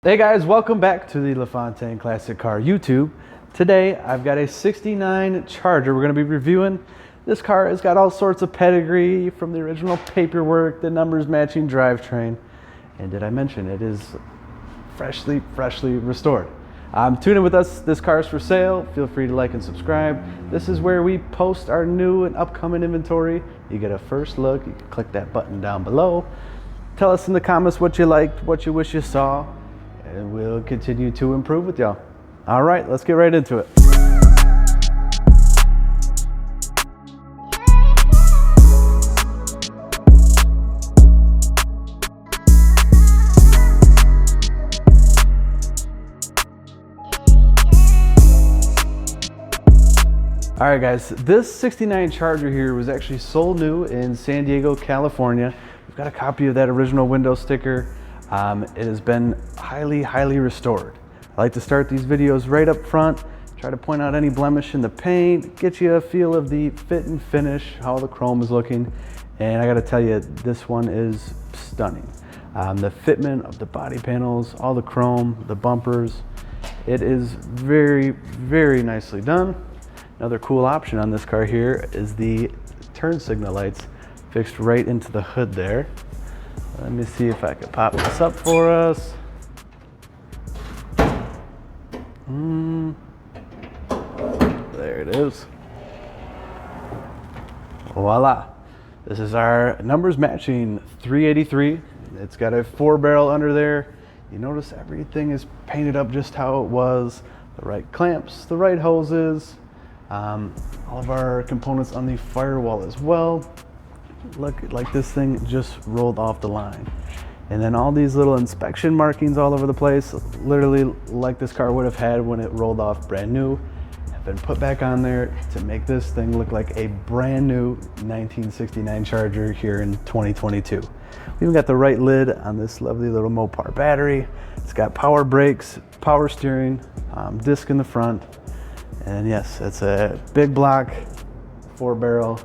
Hey guys, welcome back to the Lafontaine Classic Car YouTube. Today I've got a 69 Charger we're going to be reviewing. This car has got all sorts of pedigree from the original paperwork, the numbers matching drivetrain, and did I mention it is freshly restored. Tune in with us. This car is for sale. Feel free to like and subscribe. This is where we post our new and upcoming inventory. You get a first look. You can click that button down below. Tell us in the comments what you liked, what you wish you saw, and we'll continue to improve with y'all. All right, let's get right into it. All right guys, this 69 Charger here was actually sold new in San Diego, California. We've got a copy of that original window sticker. It has been highly restored. I like to start these videos right up front, try to point out any blemish in the paint, get you a feel of the fit and finish, how the chrome is looking. And I gotta tell you, this one is stunning. The fitment of the body panels, all the chrome, the bumpers, it is very nicely done. Another cool option on this car here is the turn signal lights fixed right into the hood there. Let me see if I can pop this up for us. There it is. Voila. This is our numbers matching 383. It's got a 4-barrel under there. You notice everything is painted up just how it was. The right clamps, the right hoses. All of our components on the firewall as well. Look, like this thing just rolled off the line. And then all these little inspection markings all over the place, literally like this car would have had when it rolled off brand new, have been put back on there to make this thing look like a brand new 1969 Charger here in 2022. We even got the right lid on this lovely little Mopar battery. It's got power brakes, power steering, disc in the front. And yes, it's a big block, 4-barrel.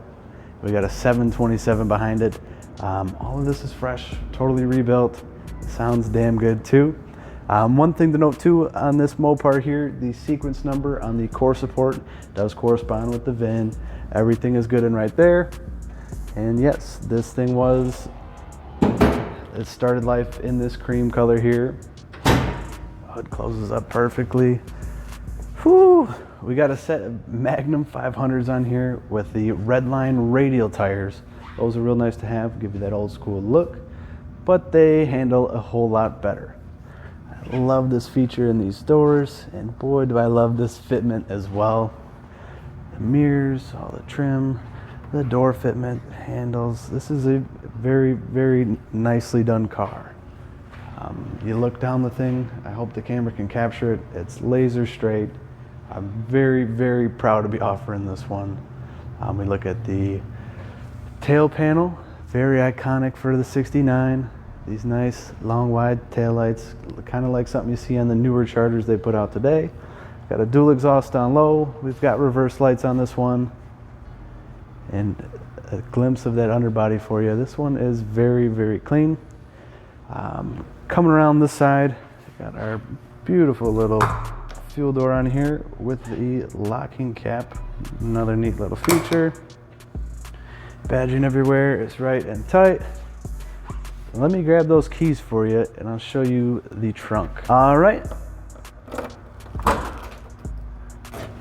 We got a 727 behind it. All of this is fresh, totally rebuilt. Sounds damn good too. One thing to note too on this Mopar here, the sequence number on the core support does correspond with the VIN. Everything is good and right there. And yes, this thing it started life in this cream color here. Hood closes up perfectly. Whew. We got a set of Magnum 500s on here with the Redline radial tires. Those are real nice to have, give you that old school look, but they handle a whole lot better. I love this feature in these doors, and boy do I love this fitment as well. The mirrors, all the trim, the door fitment, handles. This is a very nicely done car. You look down the thing, I hope the camera can capture it. It's laser straight. I'm very proud to be offering this one. We look at the tail panel, very iconic for the 69. These nice long wide tail lights, kind of like something you see on the newer Chargers they put out today. Got a dual exhaust on low. We've got reverse lights on this one, and a glimpse of that underbody for you. This one is very clean. Coming around this side, we got our beautiful little fuel door on here with the locking cap. Another neat little feature. Badging everywhere is right and tight. So let me grab those keys for you and I'll show you the trunk. All right.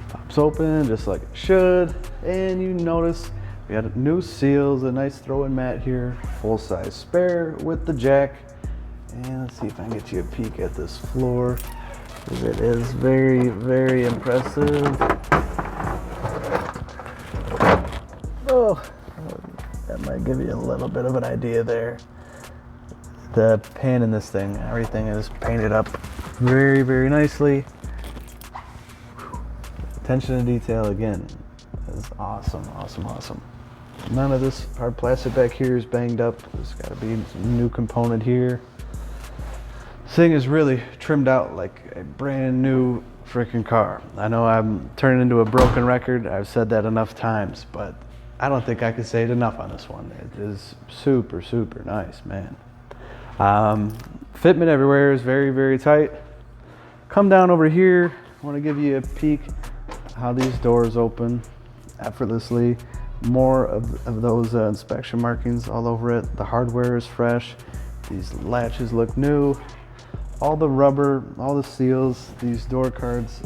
Pops open just like it should. And you notice we got new seals, a nice throw-in mat here, full-size spare with the jack. And let's see if I can get you a peek at this floor. It is very impressive. Oh, that might give you a little bit of an idea there. The pan in this thing, everything is painted up very nicely. Attention to detail again is awesome. None of this hard plastic back here is banged up. There's got to be a new component here. This thing is really trimmed out like a brand new freaking car. I know I'm turning into a broken record. I've said that enough times, but I don't think I could say it enough on this one. It is super nice, man. Fitment everywhere is very, very tight. Come down over here. I want to give you a peek how these doors open effortlessly. More of those inspection markings all over it. The hardware is fresh. These latches look new. All the rubber, all the seals, these door cards,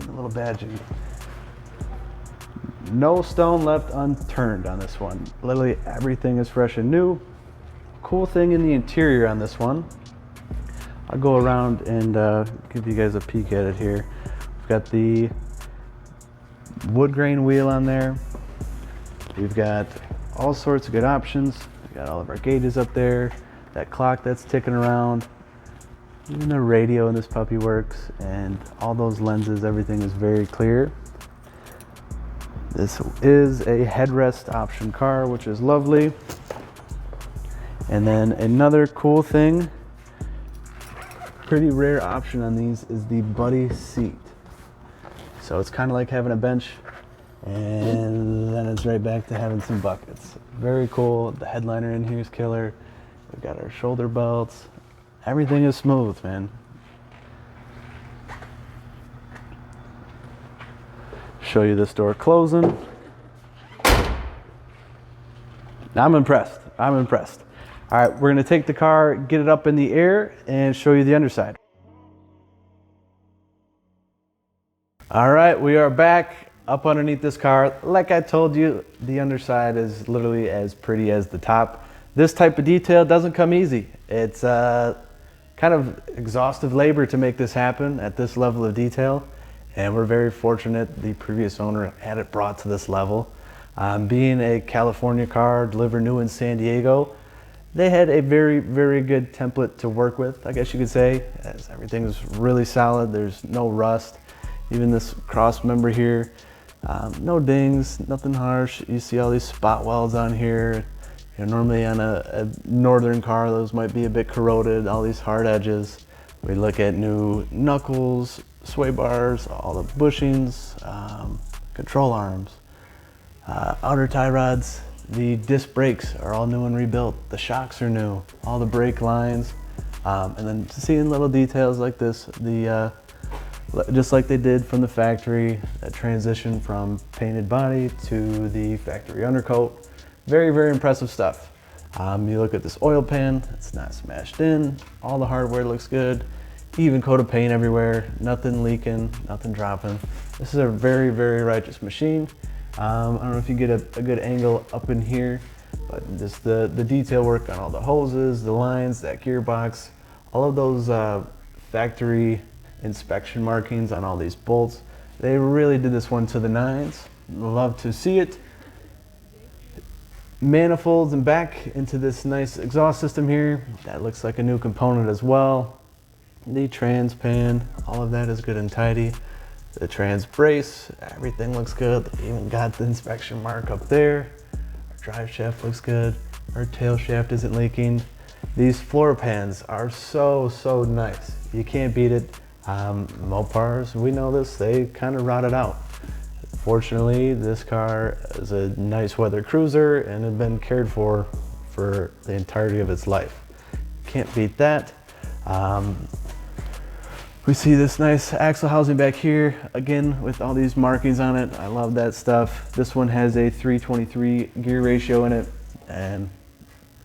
a little badging. No stone left unturned on this one. Literally everything is fresh and new. Cool thing in the interior on this one. I'll go around and give you guys a peek at it here. We've got the wood grain wheel on there. We've got all sorts of good options. We've got all of our gauges up there. That clock that's ticking around. Even the radio in this puppy works, and all those lenses, everything is very clear. This is a headrest option car, which is lovely. And then another cool thing, pretty rare option on these, is the buddy seat. So it's kind of like having a bench, and then it's right back to having some buckets. Very cool. The headliner in here is killer. We've got our shoulder belts. Everything is smooth, man. Show you this door closing. I'm impressed. I'm impressed. All right, we're gonna take the car, get it up in the air, and show you the underside. All right, we are back up underneath this car. Like I told you, the underside is literally as pretty as the top. This type of detail doesn't come easy. It's kind of exhaustive labor to make this happen at this level of detail. And we're very fortunate the previous owner had it brought to this level. Being a California car delivered new in San Diego, they had a very, very good template to work with, I guess you could say, as everything is really solid. There's no rust. Even this cross member here, no dings, nothing harsh. You see all these spot welds on here. You know, normally on a northern car, those might be a bit corroded, all these hard edges. We look at new knuckles, sway bars, all the bushings, control arms, outer tie rods. The disc brakes are all new and rebuilt. The shocks are new, all the brake lines. And then seeing little details like this, just like they did from the factory, that transition from painted body to the factory undercoat. Very, very impressive stuff. You look at this oil pan, it's not smashed in. All the hardware looks good. Even coat of paint everywhere, nothing leaking, nothing dropping. This is a very, very righteous machine. I don't know if you get a good angle up in here, but just the detail work on all the hoses, the lines, that gearbox, all of those factory inspection markings on all these bolts. They really did this one to the nines. Love to see it. Manifolds and back into this nice exhaust system here. That looks like a new component as well. The trans pan, all of that is good and tidy. The trans brace, everything looks good. They even got the inspection mark up there. Our drive shaft looks good. Our tail shaft isn't leaking. These floor pans are so, so nice. You can't beat it. Mopars, we know this, they kind of rotted out. Fortunately, this car is a nice weather cruiser and had been cared for the entirety of its life. Can't beat that. We see this nice axle housing back here, again with all these markings on it. I love that stuff. This one has a 323 gear ratio in it, and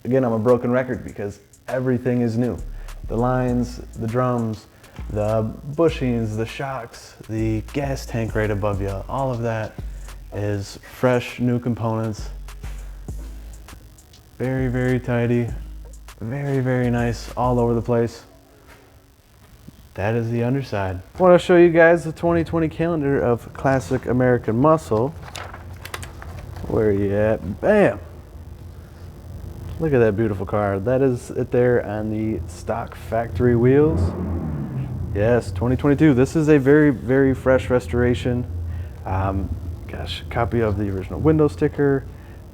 again, I'm a broken record because everything is new. The lines, the drums, the bushings, the shocks, the gas tank right above you, all of that is fresh, new components. Very, very tidy, very, very nice, all over the place. That is the underside. I want to show you guys the 2020 calendar of classic American muscle. Where are you at? Bam! Look at that beautiful car. That is it there on the stock factory wheels. Yes, 2022. This is a very, very fresh restoration. Gosh, copy of the original window sticker.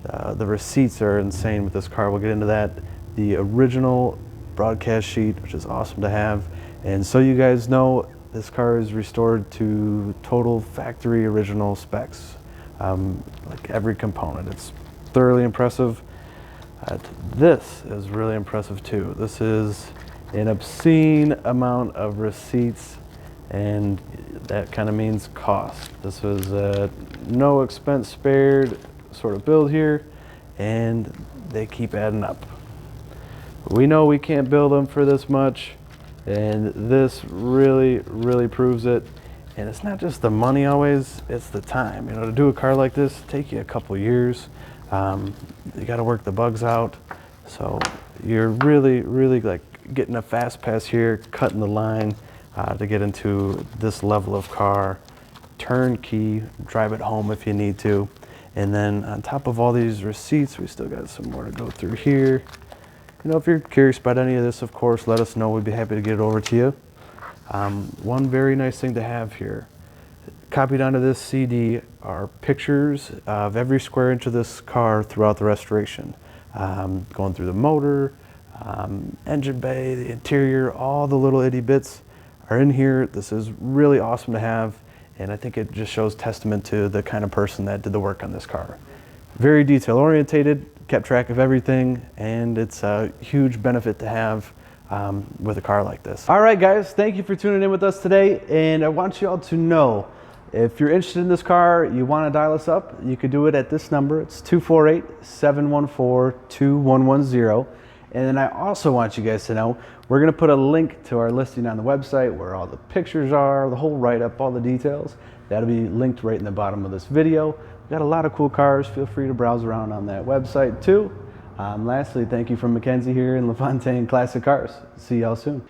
The receipts are insane with this car. We'll get into that. The original broadcast sheet, which is awesome to have. And so you guys know, this car is restored to total factory original specs. Like every component. It's thoroughly impressive. This is really impressive too. This is an obscene amount of receipts, and that kind of means cost. This was a no expense spared sort of build here, and they keep adding up. We know we can't build them for this much, and this really proves it. And it's not just the money always, it's the time. You know, to do a car like this take you a couple years. You got to work the bugs out, so you're really like getting a fast pass here, cutting the line to get into this level of car. Turnkey, drive it home if you need to. And then on top of all these receipts, we still got some more to go through here. You know, if you're curious about any of this, of course, let us know. We'd be happy to get it over to you. One very nice thing to have here, copied onto this CD are pictures of every square inch of this car throughout the restoration. Going through the motor, engine bay, the interior, all the little itty bits are in here. This is really awesome to have, and I think it just shows testament to the kind of person that did the work on this car. Very detail orientated, kept track of everything, and it's a huge benefit to have with a car like this. All right, guys, thank you for tuning in with us today, and I want you all to know, if you're interested in this car, you want to dial us up, you could do it at this number. It's 248-714-2110. And then I also want you guys to know, we're going to put a link to our listing on the website where all the pictures are, the whole write-up, all the details. That'll be linked right in the bottom of this video. We've got a lot of cool cars. Feel free to browse around on that website too. Lastly, thank you from Mackenzie here in Lafontaine Classic Cars. See y'all soon.